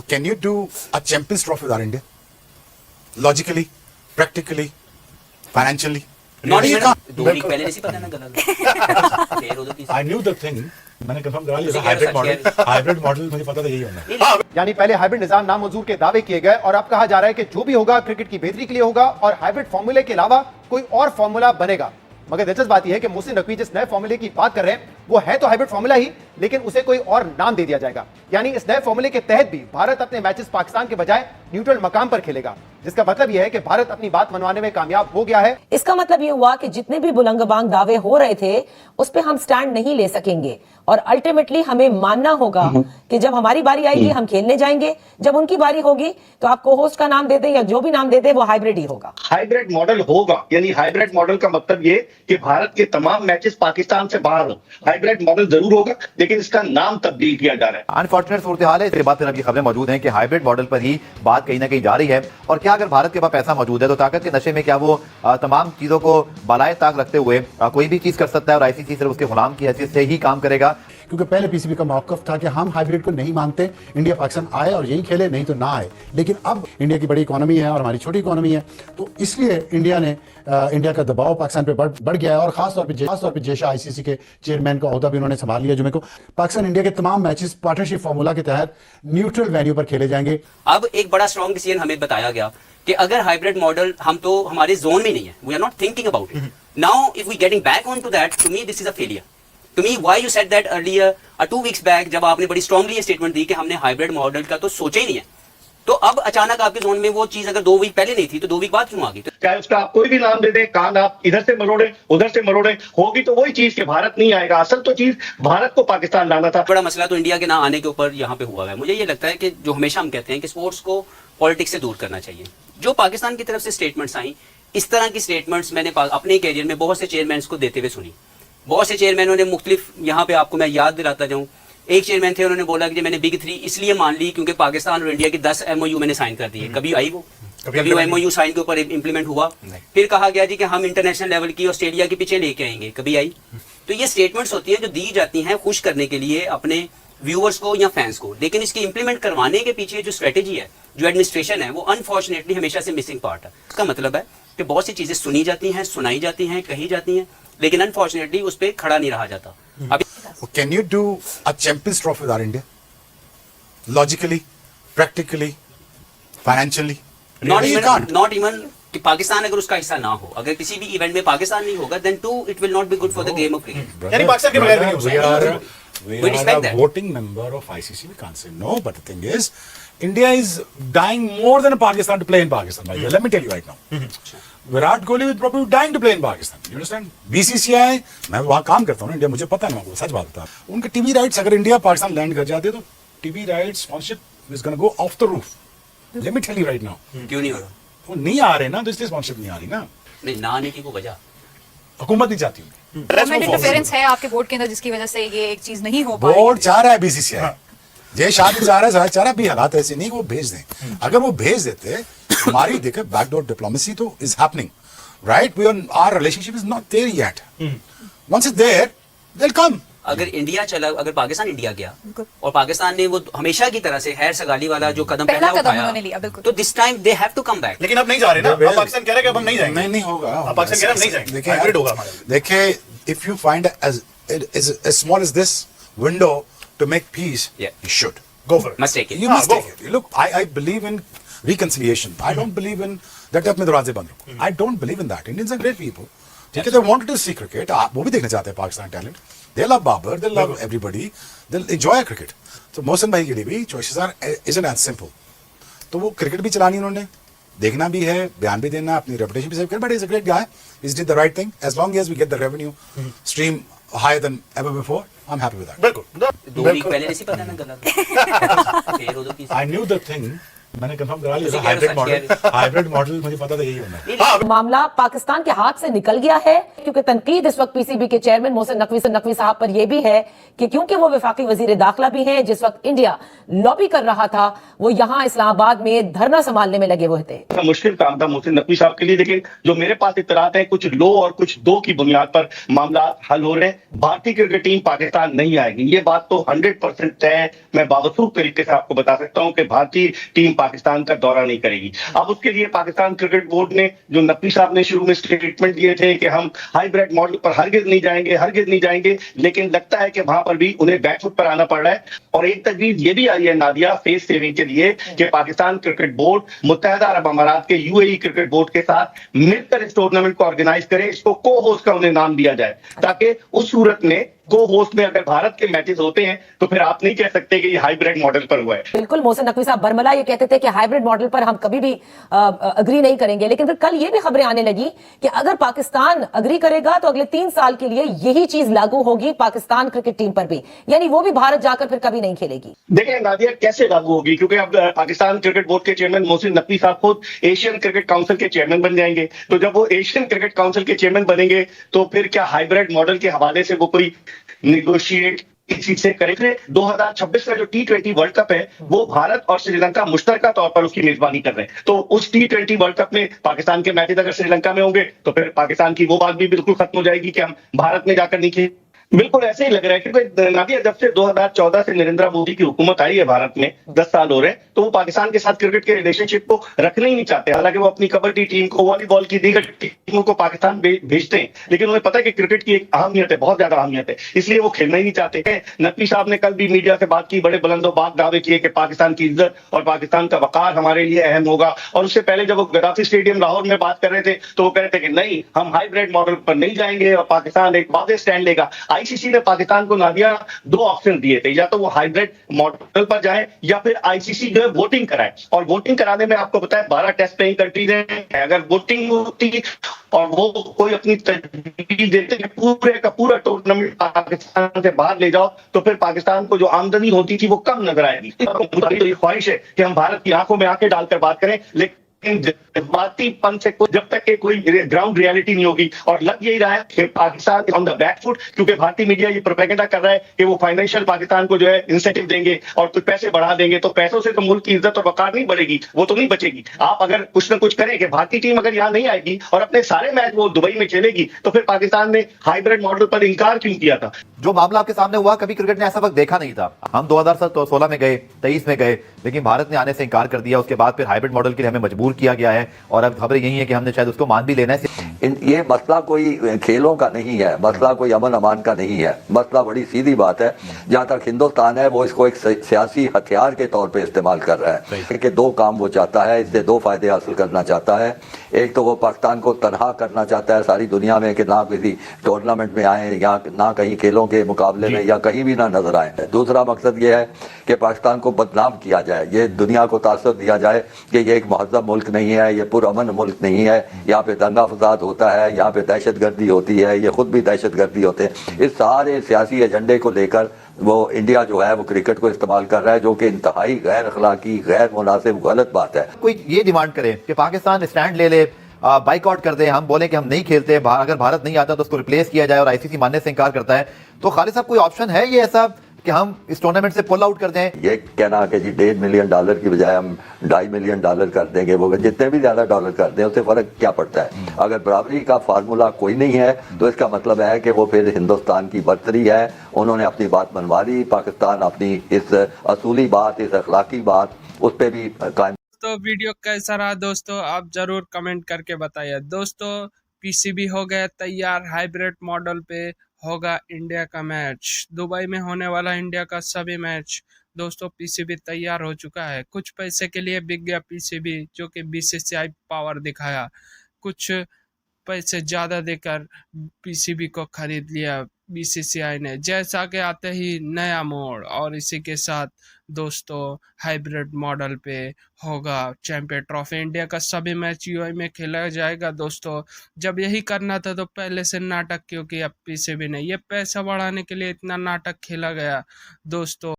Can you do a Champions Trophy without India? Logically, practically, financially? Not You even can't. 2 week पहले नहीं पता ना गलत फिर उधर की I knew the thing. मैंने कंफर्म करा लिया उसी हाइब्रिड के मॉडल अनुसार हाइब्रिड मॉडल मुझे पता था यही होना है। यानी पहले हाइब्रिड निजाम नामंजूर के दावे किए गए और अब कहा जा रहा है कि जो भी होगा क्रिकेट की बेहतरी के लिए होगा और हाइब्रिड फॉर्मूले के अलावा कोई और फॉर्मूला बनेगा। मगर दिलचस्प बात यह है कि मोहसिन नकवी जिस नए फॉर्मूले की बात कर रहे हैं वो है तो हाइब्रिड फॉर्मूला ही, लेकिन उसे कोई और नाम दे दिया जाएगा। यानी इस नए फॉर्मूले के तहत भी भारत अपने मैचेस पाकिस्तान के बजाय न्यूट्रल मकाम पर खेलेगा, जिसका मतलब यह है कि भारत अपनी बात मनवाने में कामयाब हो गया है। इसका मतलब यह हुआ कि जितने भी बुलंदबांग दावे हो रहे थे उस पे हम स्टैंड नहीं ले सकेंगे और अल्टीमेटली हमें मानना होगा कि जब हमारी बारी आएगी हम खेलने जाएंगे, जब उनकी बारी होगी तो आप को होस्ट का नाम दे दें या जो भी नाम दे दें वो हाइब्रिड ही होगा। हाइब्रिड मॉडल होगा, यानी हाइब्रिड मॉडल का मतलब ये कि भारत के तमाम मैचेस पाकिस्तान से बाहर हो। हाइब्रिड मॉडल जरूर होगा लेकिन इसका नाम तब्दील किया जा रहा है। अनफॉर्चुनेट सूरत हाल है। इसके बाद फिर खबरें मौजूद हैं कि हाइब्रिड मॉडल पर ही बात कहीं ना कहीं जा रही है। और क्या अगर भारत के पास पैसा मौजूद है तो ताकत के नशे में क्या वो तमाम चीजों को बालाए ताक रखते हुए कोई भी चीज कर सकता है और आईसीसी सिर्फ उसके गुलाम की हैसियत से ही काम करेगा? क्योंकि पहले पीसीबी का मौकफ था कि हम हाइब्रिड को नहीं मानते, इंडिया पाकिस्तान आए और यही खेले, नहीं तो ना आए। लेकिन अब इंडिया की बड़ी इकोनॉमी है और हमारी छोटी इकोनॉमी है, तो इसलिए इंडिया का दबाव पाकिस्तान पे बढ़ गया है। और खासतौर पे जेशा आईसीसी के चेयरमैन का ओहदा भी उन्होंने संभाल लिया जुमे को। पाकिस्तान इंडिया के तमाम मैचेस पार्टनरशिप फार्मूला के तहत न्यूट्रल वेन्यू पर खेले जाएंगे। अब एक बड़ा स्ट्रॉन्ग डिसीजन हमें बताया गया कि अगर हाइब्रिड मॉडल हम तो हमारे जोन में नहीं है, we are not thinking about it now, if we getting back on to that, to me this is a failure. To me why you said that earlier 2 weeks back, जब आपने बड़ी strongly statement दी कि हमने hybrid model का तो सोचा ही नहीं है, तो अब अचानक आपके जोन में वो चीज अगर 2 वीक पहले नहीं थी तो 2 वीक बाद क्यों आ गई? चाहे उसका आप कोई भी नाम दे दें, कान आप इधर से मरोड़े उधर से मरोड़े, होगी तो वही चीज कि भारत नहीं आएगा। असल तो चीज भारत को पाकिस्तान लाना था। बड़ा मसला तो इंडिया के ना आने के ऊपर यहाँ पे हुआ है। मुझे ये लगता है कि जो हमेशा हम कहते हैं कि स्पोर्ट्स को पॉलिटिक्स से दूर करना चाहिए। जो पाकिस्तान की तरफ से स्टेटमेंट्स आई, इस तरह की स्टेटमेंट्स मैंने अपने कैरियर में बहुत से चेयरमैन को देते हुए सुनी। बहुत से चेयरमैनों ने मुख्तलिफ, यहाँ पे आपको मैं याद दिलाता जाऊँ, एक चेयरमैन थे, उन्होंने बोला कि मैंने बिग 3 इसलिए मान ली क्योंकि पाकिस्तान और इंडिया की 10 MOU मैंने साइन कर दिए। कभी आई वो? कभी वो MOU साइन के ऊपर इम्प्लीमेंट हुआ? फिर कहा गया जी कि हम इंटरनेशनल लेवल की ऑस्ट्रेलिया के पीछे लेके आएंगे, कभी आई? तो ये स्टेटमेंट्स होती हैं जो दी जाती हैं खुश करने के लिए अपने व्यूअर्स को या फैंस को, लेकिन इसकी इंप्लीमेंट करवाने के पीछे जो स्ट्रेटेजी है, जो एडमिनिस्ट्रेशन है, वो अनफॉर्चुनेटली हमेशा से मिसिंग पार्ट है। इसका मतलब है कि बहुत सी चीजें सुनी जाती हैं, सुनाई जाती हैं, कही जाती हैं, लेकिन अनफॉर्चुनेटली उस पर खड़ा नहीं रहा जाता। अभी Can you do a Champions Trophy without India? Logically, practically, financially? You can't. Not even कि पाकिस्तान अगर उसका हिस्सा ना हो, अगर किसी भी इवेंट में पाकिस्तान नहीं होगा, then too it will not be good for the game of cricket. यानी पाकिस्तान के बगैर भी नहीं हो सकता। We We are respect a that. voting member of ICC. We can't say no. But the thing is, India is dying more than Pakistan to play in Pakistan. By the way. Let me tell you right now. Virat Kohli with problem dying to play in Pakistan. You understand? BCCI, मैं वहां काम करता हूँ India, मुझे पता है, मैं सच बात बता। उनके टीवी राइट्स अगर इंडिया पाकिस्तान लैंड कर जाते तो TV rights sponsorship is gonna go off the roof. Let me tell you right now. क्यों नहीं हो रहा? वो नहीं आ रहे ना, तो इसलिए स्पॉन्सरशिप नहीं आ रही ना। नहीं, ना आने की कोई वजह हुकूमत नहीं चाहती। गवर्नमेंट इंटरफेरेंस है आपके बोर्ड के अंदर जिसकी वजह से ये एक चीज नहीं हो पाई। बोर्ड चाह रहा है बीसीसीआई, जय शाह भी चाह रहा है, चाह रहा है, भी हालात ऐसे नहीं कि वो भेज दें। अगर वो भेज देते, हमारी देखे बैकडोर डिप्लोमेसी तो is happening, right? Our relationship is not there yet. Once it's there they will come. अगर इंडिया चला, अगर पाकिस्तान इंडिया गया और पाकिस्तान ने वो हमेशा की तरह से हैर सगाली वाला जो कदम पहला पहला कदम उन्होंने लिया, उठाया, बिल्कुल। तो this time they have to come back. लेकिन अब नहीं जा रहे ना। अब पाकिस्तान कह रहा है कि अब हम नहीं जाएंगे। नहीं होगा। अब पाकिस्तान कह रहा है हम नहीं जाएंगे। देखिए, हाइब्रिड होगा हमारा। देखिए, if you find as small as this window to make peace, Yeah. you should Go for it. Must take it. You must take it. Look, I believe in reconciliation. I don't believe in that अपने दरवाजे बंद रखो। I don't believe in that. Indians are great people. ठीक है, they wanted to see cricket. वो भी देखना चाहते हैं Pakistan talent. They love Babar. They love everybody. They'll enjoy cricket. तो मोहसिन भाई के लिए भी choices isn't as simple. तो वो क्रिकेट भी चलानी उन्होंने, देखना भी है, बयान भी देना, अपनी रेपुटेशन भी सेव कर। But is a great guy, is did the right thing. As long as we get the revenue stream higher than ever before, I am happy with that. बिल्कुल। 2 वीक पहले नहीं पता ना गलत फिर उधर की I knew the thing. मैंने कंफर्म करा उसी लिया के हाइब्रिड अनुसार मॉडल, हाइब्रिड मॉडल मुझे पता था यही होना है। मामला पाकिस्तान के हाथ से निकल गया है, क्योंकि तनकीद इस वक्त पीसीबी के चेयरमैन मोहसिन नकवी साहब पर यह भी है कि क्योंकि वो वफाकी वजीर दाखिला भी हैं, जिस वक्त इंडिया लॉबी कर रहा था वो यहां इस्लामाबाद में धरना संभालने में लगे हुए थे। मुश्किल काम था मोहसिन नकवी साहब के लिए, लेकिन जो मेरे पास इत्तलात है कुछ लो और कुछ दो की बुनियाद पर मामला हल हो रहे हैं। भारतीय क्रिकेट टीम पाकिस्तान नहीं आएगी, ये बात तो 100% तय है। मैं बावसूख तरीके से आपको बता सकता हूं कि भारतीय टीम पाकिस्तान का दौरा नहीं करेगी। अब उसके लिए पाकिस्तान क्रिकेट बोर्ड ने, जो नकवी साहब ने शुरू में स्टेटमेंट दिए थे कि हम हाइब्रिड मॉडल पर हरगिज नहीं जाएंगे, लेकिन लगता है कि वहां पर भी उन्हें बैकफुट पर आना पड़ रहा है। और एक तजवीज ये भी आई है नादिया फेस सेविंग के लिए कि पाकिस्तान क्रिकेट बोर्ड मुत्तहदा अरब अमारात के यूएई क्रिकेट बोर्ड के साथ मिलकर इस टूर्नामेंट को ऑर्गेनाइज करे, इसको को होस्ट का उन्हें नाम दिया जाए, ताकि उस सूरत में को होस्ट में अगर भारत के मैचेस होते हैं तो फिर आप नहीं कह सकते कि ये हाइब्रिड मॉडल पर हुआ है। बिल्कुल, मोहसिन नकवी साहब बरमला ये कहते थे कि हाइब्रिड मॉडल पर हम कभी भी अग्री नहीं करेंगे, लेकिन फिर कल ये भी खबरें आने लगी कि अगर पाकिस्तान अग्री करेगा तो अगले 3 साल के लिए यही चीज लागू होगी पाकिस्तान क्रिकेट टीम पर भी, यानी वो भी भारत जाकर फिर कभी नहीं खेलेगी। देखिए नादिया कैसे लागू होगी, क्योंकि अब पाकिस्तान क्रिकेट बोर्ड के चेयरमैन मोहसिन नकवी साहब खुद एशियन क्रिकेट काउंसिल के चेयरमैन बन जाएंगे। तो जब वो एशियन क्रिकेट काउंसिल के चेयरमैन बनेंगे तो फिर क्या हाइब्रिड मॉडल के हवाले से वो कोई निगोशिएट इसी से करेंगे? 2026 का जो T20 वर्ल्ड कप है वो भारत और श्रीलंका मुश्तरका तौर पर उसकी मेजबानी कर रहे हैं। तो उस T20 वर्ल्ड कप में पाकिस्तान के मैचेस अगर श्रीलंका में होंगे तो फिर पाकिस्तान की वो बात भी बिल्कुल खत्म हो जाएगी कि हम भारत में जाकर नहीं खेलें। बिल्कुल ऐसे ही लग रहा है, क्योंकि नादिया जब से 2014 से नरेंद्र मोदी की हुकूमत आई है भारत में, 10 साल हो रहे हैं, तो वो पाकिस्तान के साथ क्रिकेट के रिलेशनशिप को रखना ही नहीं चाहते। हालांकि वो अपनी कबड्डी टीम को, वॉलीबॉल की दीगर टीमों को पाकिस्तान भेजते हैं, लेकिन उन्हें पता है कि क्रिकेट की एक अहमियत है, बहुत ज्यादा अहमियत है, इसलिए वो खेलना ही नहीं चाहते। नकवी साहब ने कल भी मीडिया से बात की, बड़े बुलंदोबाज दावे किए कि पाकिस्तान की इज्जत और पाकिस्तान का वकार हमारे लिए अहम होगा। और उससे पहले जब वो गद्दाफी स्टेडियम लाहौर में बात कर रहे थे तो वो कह रहे थे कि नहीं, हम हाइब्रिड मॉडल पर नहीं जाएंगे और पाकिस्तान एक वादे स्टैंड लेगा। आईसीसी ने पाकिस्तान को नादिया 2 ऑप्शन दिए थे, या तो वो हाइब्रिड मॉडल पर जाए या फिर आईसीसी जो है वोटिंग कराए। और वोटिंग कराने में आपको पता है 12 टेस्ट प्लेइंग कंट्रीज हैं, अगर वोटिंग होती और वो कोई अपनी तजवीज देते कि पूरे का पूरा टूर्नामेंट पाकिस्तान से बाहर ले जाओ, तो फिर पाकिस्तान को जो आमदनी होती थी वो कम नजर आएगी। तो ये ख्वाहिश है कि हम भारत की आंखों में आंखें डालकर बात करें, लेकिन जज्बातीपन से जब तक के कोई ग्राउंड रियलिटी नहीं होगी। और लग यही रहा है कि Pakistan on the back foot, क्योंकि भारतीय मीडिया ये प्रोपेगेंडा कर रहा है कि वो फाइनेंशियल पाकिस्तान को जो है इंसेंटिव देंगे और कुछ पैसे बढ़ा देंगे, तो पैसों से तो मुल्क की इज्जत और वकार नहीं बढ़ेगी, वो तो नहीं बचेगी। आप अगर कुछ ना कुछ करें कि भारतीय टीम अगर यहाँ नहीं आएगी और अपने सारे मैच वो दुबई में खेलेगी, तो फिर पाकिस्तान ने हाइब्रिड मॉडल पर इनकार क्यों किया था? जो मामला आपके सामने हुआ, कभी क्रिकेट ने ऐसा वक्त देखा नहीं था। हम 2016 में गए, 23 में गए, लेकिन भारत ने आने से इनकार कर दिया। उसके बाद फिर हाइब्रिड मॉडल के लिए हमें मजबूर किया गया है और अब खबर यही है कि हमने शायद उसको मान भी लेना है। ये मसला कोई खेलों का नहीं है, मसला कोई अमन अमान का नहीं है, मसला बड़ी सीधी बात है। जहाँ तक हिंदुस्तान है वो इसको एक सियासी हथियार के तौर पे इस्तेमाल कर रहा है कि 2 काम वो चाहता है, इससे 2 फायदे हासिल करना चाहता है। एक तो वो पाकिस्तान को तनहा करना चाहता है सारी दुनिया में कि ना किसी टूर्नामेंट में आए या ना कहीं खेलों के मुकाबले में या कहीं भी ना नजर आए। दूसरा मकसद ये है कि पाकिस्तान को बदनाम किया जाए, ये दुनिया को तासुर दिया जाए कि ये एक महज़ब मुल्क नहीं है, ये पुरअमन मुल्क नहीं है, यहाँ पे दंगा फसाद होता है, यहाँ पे दहशतगर्दी होती है, ये खुद भी दहशतगर्दी होते हैं। इस सारे सियासी एजेंडे को लेकर वो इंडिया जो है वो क्रिकेट को इस्तेमाल कर रहा है, जो कि इंतहाई गैर अखलाकी, गैर मुनासिब, गलत बात है। कोई ये डिमांड करे कि पाकिस्तान स्टैंड ले ले, बाइकआउट कर दे, हम बोले कि हम नहीं खेलते, अगर भारत नहीं आता तो उसको रिप्लेस किया जाए और आईसीसी मानने से इनकार करता है, तो खालिद साहब कोई ऑप्शन है ये ऐसा कि हम इस टूर्नामेंट से पुल आउट कर दें? ये कहना कि जी $1.5 मिलियन की बजाय हम $2.5 मिलियन कर देंगे, वो जितने भी ज्यादा डॉलर कर दें उससे फर्क क्या पड़ता है? अगर बराबरी का फार्मूला कोई नहीं है तो इसका मतलब है कि वो फिर हिंदुस्तान की बर्तरी है, उन्होंने अपनी बात मनवा ली, पाकिस्तान अपनी इस असूली बात, इस अखलाकी बात, उस पर भी कायम। तो वीडियो कैसा रहा दोस्तों, आप जरूर कमेंट करके बताइए। दोस्तों पीसीबी हो गया तैयार, हाइब्रिड मॉडल पे होगा इंडिया का मैच, दुबई में होने वाला इंडिया का सभी मैच। दोस्तों पीसीबी तैयार हो चुका है, कुछ पैसे के लिए बिक गया पीसीबी, जो कि बीसीसीआई पावर दिखाया, कुछ पैसे ज़्यादा देकर पीसीबी को खरीद लिया बीसीसीआई ने। जैसा कि आते ही नया मोड़, और इसी के साथ दोस्तों हाइब्रिड मॉडल पे होगा चैंपियन ट्रॉफी, इंडिया का सभी मैच यूएई में खेला जाएगा। दोस्तों जब यही करना था तो पहले से नाटक क्यों किया पीसीबी ने? ये पैसा बढ़ाने के लिए इतना नाटक खेला गया दोस्तों।